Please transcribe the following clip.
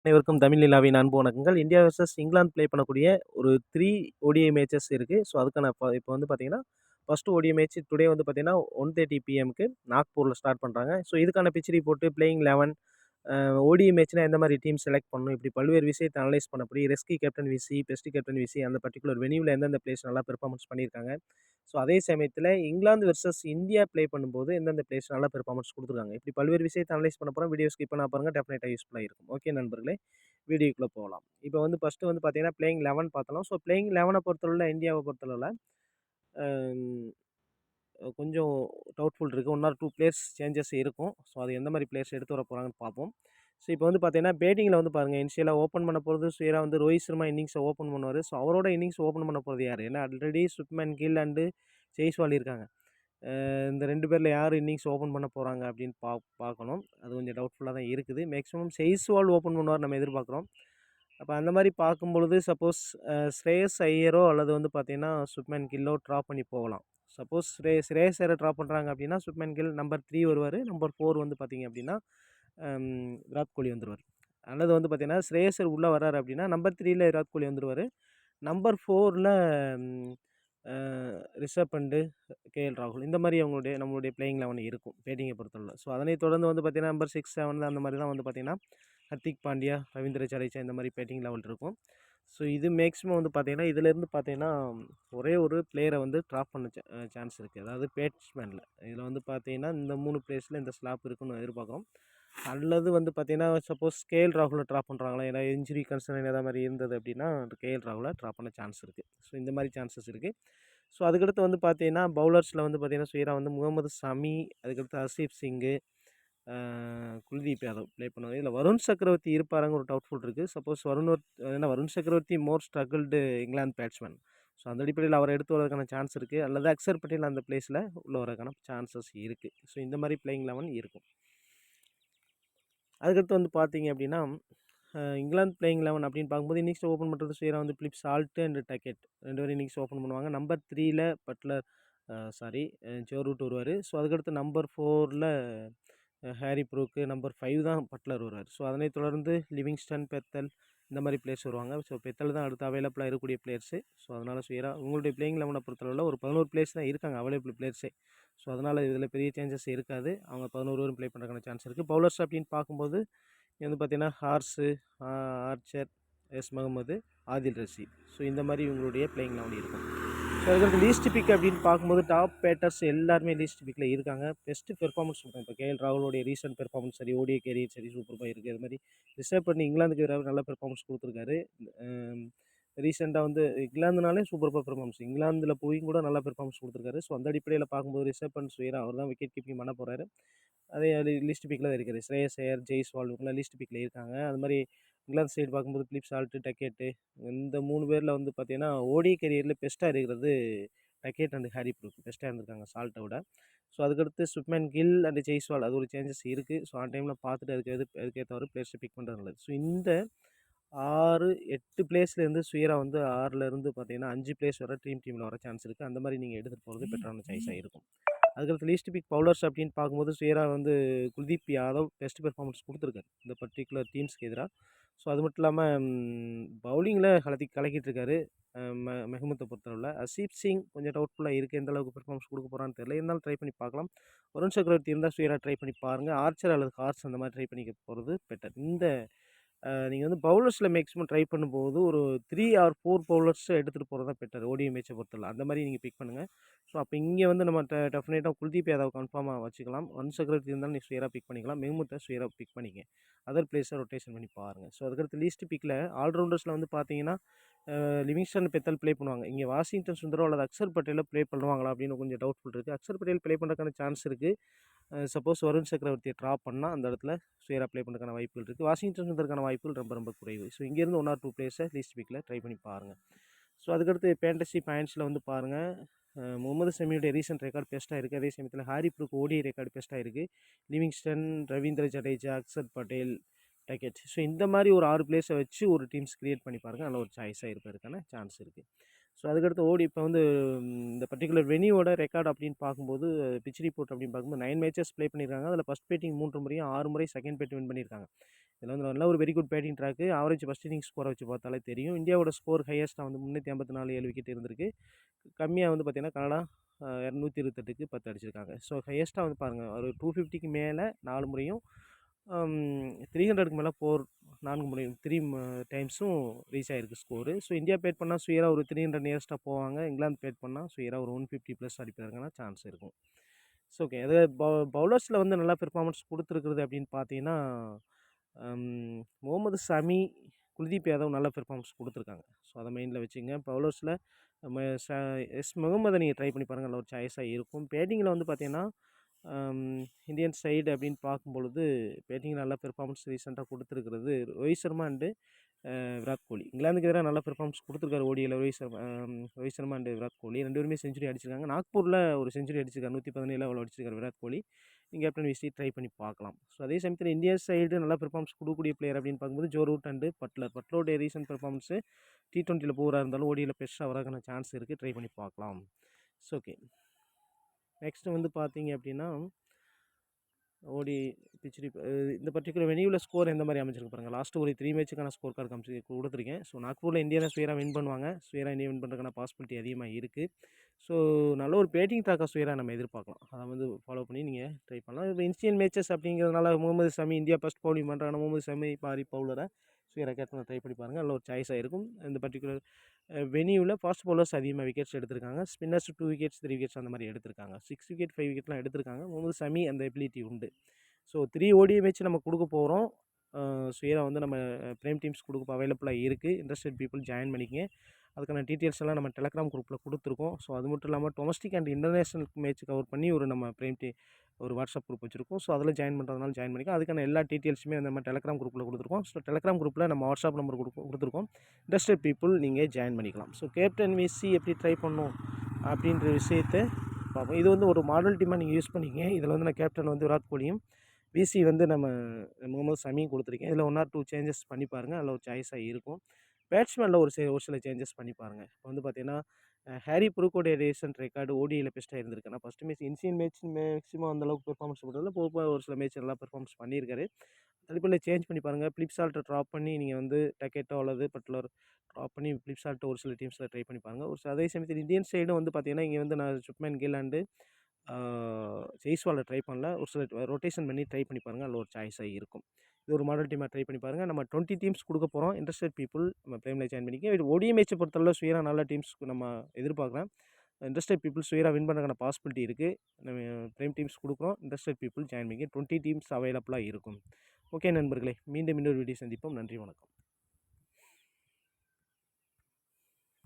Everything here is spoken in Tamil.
அனைவருக்கும் தமிழ் நிலாவின் அன்பு வணக்கங்கள். இந்தியா வெர்சஸ் இங்கிலாந்து ப்ளே பண்ணக்கூடிய ஒரு 3 ஓடிஐ மேட்சஸ் இருக்கு. ஸோ, அதுக்கான இப்போ வந்து பார்த்தீங்கன்னா, ஃபர்ஸ்ட் ஓடிஐ மேட்ச் டுடே வந்து பார்த்தீங்கன்னா, 1:30 பிஎம்க்கு நாக்பூர்ல ஸ்டார்ட் பண்றாங்க. ஸோ, இதுக்கான பிட்ச் ரிப்போர்ட், பிளேயிங் 11, ஓடிஐ மேட்ச்னா எந்த மாரி டீம் செலக்ட் பண்ணணும், இப்படி பல்வேறு விஷயத்த அனலைஸ் பண்ணப்படி ரெஸ்கி கேப்டன் விசி, பெஸ்ட் கேப்டன் விசி அந்த பர்ட்டிகுலர் வென்யூல எந்தெந்த பிளேயர்ஸ் நல்லா பெர்ஃபார்மன்ஸ் பண்ணியிருக்காங்க. ஸோ, அதே சமயத்தில இங்கிலாந்து வெர்சஸ் இந்தியா ப்ளே பண்ணும்போது எந்தெந்த பிளேயர்ஸ் நல்லா பெர்ஃபார்மன்ஸ் குடுத்துருக்காங்க. இப்படி பல்வேறு விஷயத்த அனலைஸ் பண்ண போறோம். வீடியோ ஸ்கிப் பண்ணாம பாருங்க. டெஃபினட்டா யூஸ்ஃபுல்லா இருக்கும். ஓகே நண்பர்களே! வீடியோக்குள்ள போகலாம். இப்போ வந்து ஃபர்ஸ்ட்டு வந்து பார்த்தீங்கன்னா, பிளேயிங் 11 பார்த்தலாம். ஸோ, பிளேயிங் 11 பொறுத்தளவுல இந்தியாவ பொறுத்தளவுல அம் கொஞ்சம் டவுட்ஃபுல் இருக்கு. 1 ஆர் 2 பிளேயர்ஸ் சேஞ்சஸ் இருக்கும். ஸோ, அது எந்த மாரி பிளேயர்ஸ் எடுத்து வர போறாங்கன்னு பார்ப்போம். ஸோ, இப்போ வந்து பார்த்தீங்கன்னா, பேட்டிங்கில வந்து பாருங்க, இனிஷியலா ஓப்பன் பண்ண போறது ஸ்ட்ரெயிட்டா வந்து ரோஹித் சர்மா இன்னிங்ஸ ஓப்பன் பண்ணுவாரு. ஸோ, அவரோட இன்னிங்ஸ் ஓப்பன் பண்ண போறது யாரு? ஏன்னா ஆல்ரெடி சுப்மன் கில் அண்டு ஜெய்ஸ்வால் இருக்காங்க. இந்த 2 பேர்ல யார் இன்னிங்ஸ் ஓப்பன் பண்ண போறாங்க அப்படின்னு பார்க்கணும். அது கொஞ்சம் டவுட்ஃபுல்லா தான் இருக்குது. மேக்ஸிமம் ஜெய்ஸ்வால் ஓப்பன் பண்ணுவார்னு நம்ம எதிர்பார்க்குறோம். அப்ப அந்த மாரி பார்க்கும்பொழுது சப்போஸ் ஸ்ரேயஸ் ஐயரோ அல்லது வந்து பார்த்தீங்கன்னா, சுப்மன் கில்லோ ட்ராப் பண்ணி போகலாம். சப்போஸ் ஸ்ரேயஸ் ஐயர ட்ராப் பண்றாங்க அப்படின்னா, சுப்மன் கில் நம்பர் 3 வருவாரு. நம்பர் 4 வந்து பார்த்தீங்க அப்படின்னா, விராட் கோலி வந்துருவாரு. அல்லது வந்து பார்த்தீங்கன்னா, ஸ்ரேயஸ் ஐயர் உள்ள வர்றாரு அப்படின்னா, நம்பர் 3ல விராட் கோலி வந்துருவாரு. நம்பர் 4ல ம் அ ரிஷப் பண்ட், கேஎல் ராகுல் இந்த மாரி நம்மளுடைய பிளேயிங் 11 இருக்கும். பேட்டிங்கை பொறுத்தவரையில. ஸோ, அதனைத் தொடர்ந்து வந்து பார்த்தீங்கன்னா, நம்பர் 6, 7 அந்த மாரி தான் வந்து பார்த்தீங்கன்னா, ஹர்திக் பாண்டியா, ரவீந்திர ஜடேஜா இந்த மாரி பேட்டிங் லெவல் இருக்கும். ஸோ, இது மேக்ஸிமம் வந்து பார்த்தீங்கன்னா, இதிலேருந்து பார்த்தீங்கன்னா, ஒரே ஒரு பிளேயரை வந்து ட்ராப் பண்ண சான்ஸ் இருக்கு. அதாவது பேட்ஸ்மேன்ல. இதில வந்து பார்த்தீங்கன்னா, இந்த 3 பிளேயர்ஸ்ல இந்த ஸ்லாப் இருக்குன்னு எதிர்பார்க்குறோம். அல்லது வந்து பார்த்தீங்கன்னா, சப்போஸ் கேஎல் ராகுல ட்ராப் பண்றாங்களா? ஏன்னா இன்ஜுரி கன்சர்ன் எதா மாரி இருந்தது அப்படின்னா, கேஎல் ராகுல ட்ராப் பண்ண சான்ஸ் இருக்கு. ஸோ, இந்த மாரி சான்சஸ் இருக்கு. ஸோ, அதுக்கடுத்து வந்து பார்த்தீங்கன்னா, பவுலர்ஸ்ல வந்து பார்த்தீங்கன்னா, ஸ்ட்ரெயிட்டா வந்து முகமது ஷமி, அதுக்கடுத்து ஹர்ஷீப் சிங்கு, அ குல்தீப் யாதவ் ப்ளே பண்ணுவாங்க. இதில வருண் சக்கரவர்த்தி இருப்பாராங்க ஒரு டவுட்ஃபுல் இருக்கு. சப்போஸ் ஏன்னா வருண் சக்கரவர்த்தி மோர் ஸ்ட்ரகிள்டு இங்கிலாந்து பேட்ஸ்மேன். ஸோ, அந்த அடிப்படையில அவர எடுத்து வரதுக்கான சான்ஸ் இருக்கு. அல்லது அக்சர் பட்டேல் அந்த பிளேஸ்ல உள்ள வரதுக்கான சான்சஸ் இருக்கு. ஸோ, இந்த மாரி பிளேயிங் 11 இருக்கும். அதுக்கடுத்து வந்து பார்த்தீங்க அப்படின்னா, இங்கிலாந்து பிளேயிங் 11 அப்படின்னு பார்க்கும்போது இன்னிங்ஸ் ஓப்பன் பண்ணுறது ஸ்ட்ரெயிட்டா வந்து பிலிப் சால்ட் அண்ட் டக்கெட் 2 பேரும் இன்னிங்ஸ் ஓப்பன் பண்ணுவாங்க. நம்பர் 3ல பட்லர் சாரி ஜோ ரூட் வருவாரு. ஸோ, அதுக்கடுத்து நம்பர் 4ல ஹாரி ப்ரூக்கு, நம்பர் 5 தான் பட்லர் வருவார். ஸோ, அதனைத் தொடர்ந்து லிவிங்ஸ்டன், பெத்தல் இந்த மாரி பிளேயர்ஸ் வருவாங்க. ஸோ, பெத்தல் தான் அடுத்து அவைலபிளா இருக்கக்கூடிய பிளேயர்ஸு. ஸோ, அதனால உங்களுடைய பிளேயிங் 11 பொறுத்தளவுல ஒரு 11 பிளேயர்ஸ் தான் இருக்காங்க அவைலபிள் பிளேயர்ஸே. ஸோ, அதனால இதில பெரிய சேஞ்சஸ் இருக்காது. அவங்க 11 பேரும் ப்ளே பண்ணுறதுக்கான சான்ஸ் இருக்கு. பவுலர்ஸ் அப்படின்னு பார்க்கும்போது இங்க வந்து பார்த்தீங்கன்னா, ஹார்ஸு, ஆர்ச்சர், முகமது, ஆதில் ரஷீத். ஸோ, இந்த மாரி இவங்களுடைய பிளேயிங் 11 இருக்கும். ஸோ, அதுக்கடுத்து லீஸ்ட் பிக் அப்படின்னு பார்க்கும்போது டாப் பேட்டர்ஸ் எல்லாருமே லீஸ்ட் பிக்ல இருக்காங்க. பெஸ்ட் பெர்ஃபார்மன்ஸ் சொல்றேன். இப்போ கேஎல் ராகுலோடைய ரீசென்ட் பெர்ஃபார்மன்ஸ் சரி, ஓடிஐ கேரியர் சரி சூப்பர்பா இருக்கு. அது மாரி ரிஷப் பண்ட் இங்கிலாந்துக்கு எதிராக நல்ல பெர்ஃபார்மன்ஸ் குடுத்துருக்காரு. ரீசென்ட்டா வந்து இங்கிலாந்துனாலே சூப்பர் பெர்ஃபார்மன்ஸ். இங்கிலாந்துல போயும் கூட நல்ல பெர்ஃபார்மன்ஸ் குடுத்துருக்காரு. ஸோ, அந்த அடிப்படையில பார்க்கும்போது ரிஷப் பண்ட் அவர் தான் விக்கெட் கீப்பிங் பண்ண போறாரு. அதே லிஸ்ட் பிக்ல தான் இருக்காரு. ஸ்ரேயஸ் ஐயர், ஜெய்ஸ்வால் இவங்கலாம் லிஸ்ட் பிக்ல இருக்காங்க. அது மாரி இங்கிலாந்து சைடு பார்க்கும்போது பிலிப் சால்ட், டக்கெட்டு இந்த 3 பேர்ல வந்து பார்த்தீங்கன்னா, ஓடிஐ கேரியர்ல பெஸ்ட்டா இருக்கிறது டக்கெட் அண்ட் ஹாரி ப்ரூக் பெஸ்ட்டா இருந்திருக்காங்க சால்ட்ட விட. ஸோ, அதுக்கடுத்து சுப்மன் கில் அண்ட் ஜெய்ஸ்வால் அது ஒரு சேஞ்சஸ் இருக்கு. ஸோ, ஆன் டைம்ல பார்த்துட்டு அதுக்கேத்தவாறு பிளேயர்ஸ பிக் பண்றது நல்லது. ஸோ, இந்த 6, 8 பிளேஸ்லேருந்து வந்து 6லேருந்து பார்த்தீங்கன்னா 5 பிளேஸ் வர டீம்ல வர சான்ஸ் இருக்கு. அந்த மாரி நீங்க எடுத்துட்டு போறது பெட்டரான சாய்ஸா இருக்கும். அதுக்கடுத்து லீஸ்ட் பிக் பவுலர்ஸ் அப்படின்னு பார்க்கும்போது வந்து குல்தீப் யாதவ் பெஸ்ட் பெர்ஃபார்மன்ஸ் குடுத்துருக்காரு. இந்த பர்ட்டிகுலர் டீம்ஸ்க்கு எதிரா. ஸோ, அது மட்டும் இல்லாம பவுலிங்கில கலக்கிட்டு இருக்காரு. மெஹ்மூத்த பொறுத்தளவுல. ஹர்ஷீப் சிங் கொஞ்சம் டவுட்ஃபுல்லா இருக்கு. எந்த அளவுக்கு பெர்ஃபார்மன்ஸ் குடுக்க போறான்னு தெரியல. இருந்தாலும் ட்ரை பண்ணி பார்க்கலாம். வருண் சக்கரவர்த்தி இருந்தா ட்ரை பண்ணி பாருங்க. ஆர்ச்சர் அல்லது ஹார்ஸ் அந்த மாரி ட்ரை பண்ணிக்க போறது பெட்டர். நீங்க வந்து பவுலர்ஸ்ல மேக்ஸிமம் ட்ரை பண்ணும்போது ஒரு 3 ஆர் 4 பவுலர்ஸ் எடுத்துட்டு போறது தான் பெட்டர். ஓடிஐ மேட்ச பொறுத்தவரை. அந்த மாரி நீங்க பிக் பண்ணுங்க. ஸோ, அப்ப இங்க வந்து நம்ம டெஃபினட்டா குல்தீப் யாதவ் கன்ஃபார்மா வச்சுக்கலாம். வருண் சக்கரவர்த்தி இருந்தாலும் நீங்க பிக் பண்ணிக்கலாம். மெஹ்மூத்த பிக் பண்ணிக்க. அதர் பிளேயர்ஸ ரொட்டேஷன் பண்ணி பாருங்க. ஸோ, அதுக்கடுத்து லீஸ்ட் பிக்ல ஆல்ரவுண்டர்ஸ்ல வந்து பார்த்தீங்கன்னா, லிவிங்ஸ்டன், பெத்தல் ப்ளே பண்ணுவாங்க. இங்க வாஷிங்டன் சுந்தரோ அல்லது அக்சர் பட்டேலோ ப்ளே பண்ணுவாங்களா அப்படின்னு கொஞ்சம் டவுட்ஃபுல் இருக்கு. அக்சர் பட்டேல் ப்ளே பண்றதுக்கான சான்ஸ் இருக்கு. சப்போஸ் வருண் சக்கரவர்த்திய ட்ராப் பண்ணா, அந்த இடத்துல ப்ளே பண்றதுக்கான வாய்ப்புகள் இருக்கு. வாஷிங்டன் சுந்தருக்கான வாய்ப்புகள் ரொம்ப ரொம்ப குறைவு. ஸோ, இங்கேருந்து 1 ஆர் 2 பிளேயர்ஸ லீஸ்ட் பிக்ல ட்ரை பண்ணி பாருங்க. ஸோ, அதுக்கடுத்து ஃபேண்டசி பாயிண்ட்ஸ்ல வந்து பாருங்க, முகமது ஷமியுடைய ரீசென்ட் ரெக்கார்ட் பெஸ்ட்டா இருக்கு. அதே சமயத்தில ஹாரி ப்ரூக் ஓடிஐ ரெக்கார்ட் பெஸ்ட்டா இருக்கு. Livingstone, Ravindra Jadeja, Axar Patel, Duckett. So, இந்த மாரி ஒரு 6 பிளேயர்ஸ வச்சு ஒரு டீம்ஸ் கிரியேட் பண்ணி பாருங்க. நல்ல ஒரு சாய்ஸா இருப்பதற்கான சான்ஸ் இருக்கு. ஸோ, அதுக்கடுத்து இப்போ வந்து இந்த பர்ட்டிகுலர் வென்யூவோட ரெக்கார்ட் அப்படின்னு பார்க்கும்போது, பிட்ச் ரிப்போர்ட் அப்படின்னு பார்க்கும்போது 9 மேட்சஸ் ப்ளே பண்ணியிருக்காங்க. அதில ஃபர்ஸ்ட் பேட்டிங் 3 முறையும், 6 முறை செகண்ட் பேட் வின் பண்ணியிருக்காங்க. இதில் வந்து நல்ல ஒரு very good batting track. Average first innings ஸ்கோரை வச்சு பார்த்தாலே தெரியும். இந்தியாவோட ஸ்கோர் ஹையஸ்ட்டாக வந்து 354 7 விக்கெட் இருந்திருக்கு. கம்மியாக வந்து பார்த்தீங்கன்னா கனடா 228க்கு 10 அடிச்சிருக்காங்க. ஸோ ஹையஸ்ட்டாக வந்து பாருங்கள், ஒரு 250க்கு மேலே 4 முறையும் 300க்கு மேலே 4 முறையும் 3 டைம்ஸும் ரீச் ஆகிருக்கு ஸ்கோரு. ஸோ இந்தியா பேட் பண்ணால் சுயராக ஒரு 300 நியரஸ்ட்டாக போவாங்க. இங்கிலாந்து பேட் பண்ணால் சுயராக ஒரு 150 ப்ளஸ் அடிப்பதற்கான சான்ஸ் இருக்கும். ஸோ ஓகே, அது பவுலர்ஸில் வந்து நல்லா பெர்ஃபார்மன்ஸ் கொடுத்துருக்குறது அப்படின்னு பார்த்தீங்கன்னா, முகமது ஷமி, குல்தீப் யாதவ் நல்ல பெர்ஃபார்மன்ஸ் கொடுத்துருக்காங்க. ஸோ அதை மெயினில் வச்சுங்க. பவுலர்ஸில் நம்ம முகமதை நீங்கள் ட்ரை பண்ணி பாருங்கள், நல்ல ஒரு சாய்ஸாக இருக்கும். பேட்டிங்கில் வந்து பார்த்தீங்கன்னா இந்தியன் சைடு அப்படின்னு பார்க்கும்பொழுது பேட்டிங் நல்ல பெர்ஃபார்மன்ஸ் ரீசெண்டாக கொடுத்துருக்கிறது ரோஹித் சர்மா அண்டு விராட் கோலி. இங்கிலாந்துக்கு எதிராக நல்ல பெர்ஃபார்மன்ஸ் கொடுத்துருக்காரு ஓடியில் ரோஹித் சர்மா அண்டு விராட் கோலி 2 பேருமே செஞ்சுரி அடிச்சிருக்காங்க. நாக்பூரில் ஒரு செஞ்சுரி அடிச்சிருக்காரு, 117 அவ்வளோ அடிச்சிருக்காரு விராட் கோலி. நீங்கள் கேப்டன் விசி ட்ரை பண்ணி பார்க்கலாம். ஸோ அதே சமயத்தில் இந்தியா சைடு நல்லா பெர்ஃபார்மன்ஸ் கொடுக்கக்கூடிய பிளேயர் அப்படின்னு பார்க்கும்போது ஜோ ரூட் அண்டு பட்லருடைய ரீசன்ட் பெர்ஃபார்மன்ஸு T20 போராக இருந்தாலும் ஓடியில் பெஸ்ட்டாக வரக்கான சான்ஸ் இருக்குது, ட்ரை பண்ணி பார்க்கலாம். ஸோ ஓகே, நெக்ஸ்ட்டு வந்து பார்த்தீங்க அப்படின்னா ஓடி பிச்சிடி இந்த பர்டிகுலர் வெனியூவில் ஸ்கோர் எந்த மாதிரி அமைச்சிருக்கு பாருங்கள். லாஸ்ட்டு ஒரு 3 மேட்சுக்கான ஸ்கோர் கார்டு கொடுத்துருக்கேன். ஸோ நாக்பூரில் இந்தியா தான் சுயராக வின் பண்ணுவாங்க. சுயராக இந்தியா வின் பண்ணுறதுக்கான பாசிபிலிட்டி அதிகமாக இருக்குது. ஸோ நல்ல ஒரு பேட்டிங் ட்ராக்காக சுயராக நம்ம எதிர்பார்க்கலாம். அதை வந்து ஃபாலோ பண்ணி நீங்கள் ட்ரை பண்ணலாம். இப்போ இன்ஸ்டியன் மேட்சஸ் அப்படிங்கிறதுனால Mohammed Shami India first bowling பண்ணுறாங்க. முகமது ஷமி மாதிரி பவுலரை சுயராக கேப்டனை ட்ரை பண்ணி பாருங்கள், நல்ல ஒரு சாய்ஸாக இருக்கும். இந்த பர்டிகுலர் வெனியூவில் ஃபாஸ்ட் பவுலர்ஸ் அதிகமாக விக்கெட்ஸ் எடுத்திருக்காங்க. ஸ்பின்னர்ஸ் 2 விக்கெட்ஸ் 3 விக்கெட்ஸ் அந்த மாதிரி எடுத்திருக்காங்க. 6 விக்கெட் 5 விக்கெட்லாம் எடுத்திருக்காங்க. முகமது ஷமி அந்த எபிலிட்டி உண்டு. ஸோ 3 ஓடிஐ மேட்ச் நம்ம கொடுக்க போகிறோம். சுயராக வந்து நம்ம பிரேம் டீம்ஸ் கொடுக்க அவைலபிளாக இருக்குது. இன்ட்ரெஸ்டட் பீப்புள் ஜாயின் பண்ணிக்கங்க. அதுக்கான டீட்டெயில்ஸ் எல்லாம் நம்ம டெலகிராம் குரூப்பில் கொடுத்துருக்கோம். ஸோ அது மட்டும் இல்லாமல் domestic and international match cover பண்ணி நம்ம ஒரு வாட்ஸ்அப் குரூப் வச்சுருக்கோம். ஸோ அதில் ஜாயின் பண்ணுறதுனால ஜாயின் பண்ணிக்கலாம். அதுக்கான எல்லா டீட்டெயில்ஸுமே நம்ம டெலகிராம் குரூப்பில் கொடுத்துருக்கோம். ஸோ டெலகிராம் குரூப்பில் நம்ம வாட்ஸ்அப் நம்பர் கொடுத்துருக்கோம். இன்ட்ரெஸ்டட் பீப்புள் நீங்கள் ஜாயின் பண்ணிக்கலாம். ஸோ கேப்டன் விசி எப்படி ட்ரை பண்ணணும் அப்படின்ற விஷயத்தை பார்ப்போம். இது வந்து ஒரு மாடல் டீமாக நீங்கள் யூஸ் பண்ணிக்கங்க. இதில் வந்து நான் கேப்டன் வந்து விராட் கோலியும், விசி வந்து நம்ம முகமது ஷமியும் கொடுத்துருக்கேன். இதில் 1 or 2 சேஞ்சஸ் பண்ணி பாருங்கள், அதில் ஒரு சாய்ஸாக இருக்கும். பேட்ஸ்மேனில் ஒரு சில சேஞ்சஸ் பண்ணி பாருங்கள். இப்போ வந்து பார்த்தீங்கன்னா ஹாரி புரூக்கோடைய ரீசன்ட் ரெக்கார்டு ஓடியில் பெஸ்ட்டாக இருந்திருக்கு. ஆனால் first match ancient match maximum அந்தளவுக்கு பெர்ஃபார்மன்ஸ் பண்ணுறதுல போக ஒரு சில மேட்ச் நல்லா பெர்ஃபார்மன்ஸ் பண்ணியிருக்காரு. அதுக்குள்ளே சேஞ்ச் பண்ணி பாருங்கள். ஃபிளிப் சால்ட்டை ட்ராப் பண்ணி நீங்கள் வந்து டக்கெட்டோ அல்லது பட்லர் ட்ராப் பண்ணி ஃபிளிப் சால்ட்டை ஒரு சில டீம்ஸில் ட்ரை பண்ணி பாருங்கள். அதே சமயத்தில் இந்தியன் சைடும் வந்து பார்த்தீங்கன்னா இங்கே வந்து நான் சுப்மன் கில் அண்டு ஜெய்ஸ்வாலை ட்ரை பண்ணல. ஒரு சில ரொட்டேஷன் பண்ணி ட்ரை பண்ணி பாருங்கள், அதில் ஒரு சாய்ஸாக இருக்கும். இது ஒரு மாடல் டீமாக ட்ரை பண்ணி பாருங்கள். நம்ம 20 டீம்ஸ் கொடுக்க போகிறோம். இன்ட்ரெஸ்டட் பீப்புள் நம்ம பிரேமில் ஜாயின் பண்ணிக்க. இது ஓடிஐ மேட்சை பொறுத்தளவு சுயராக நல்ல டீம்ஸ்க்கு நம்ம எதிர்பார்க்குறேன். இன்ட்ரெஸ்டட் பீப்புள் சுயராக வின் பண்ணுறதுக்கான பாசிபிலிட்டி இருக்குது. நம்ம பிரேம் டீம்ஸ் கொடுக்குறோம். இன்ட்ரெஸ்டட் பீப்புள் ஜாயின் பண்ணிக்க. 20 டீம்ஸ் அவைலபிளாக இருக்கும். ஓகே நண்பர்களே, மீண்டும் இன்னொரு வீடியோ சந்திப்போம். நன்றி, வணக்கம்.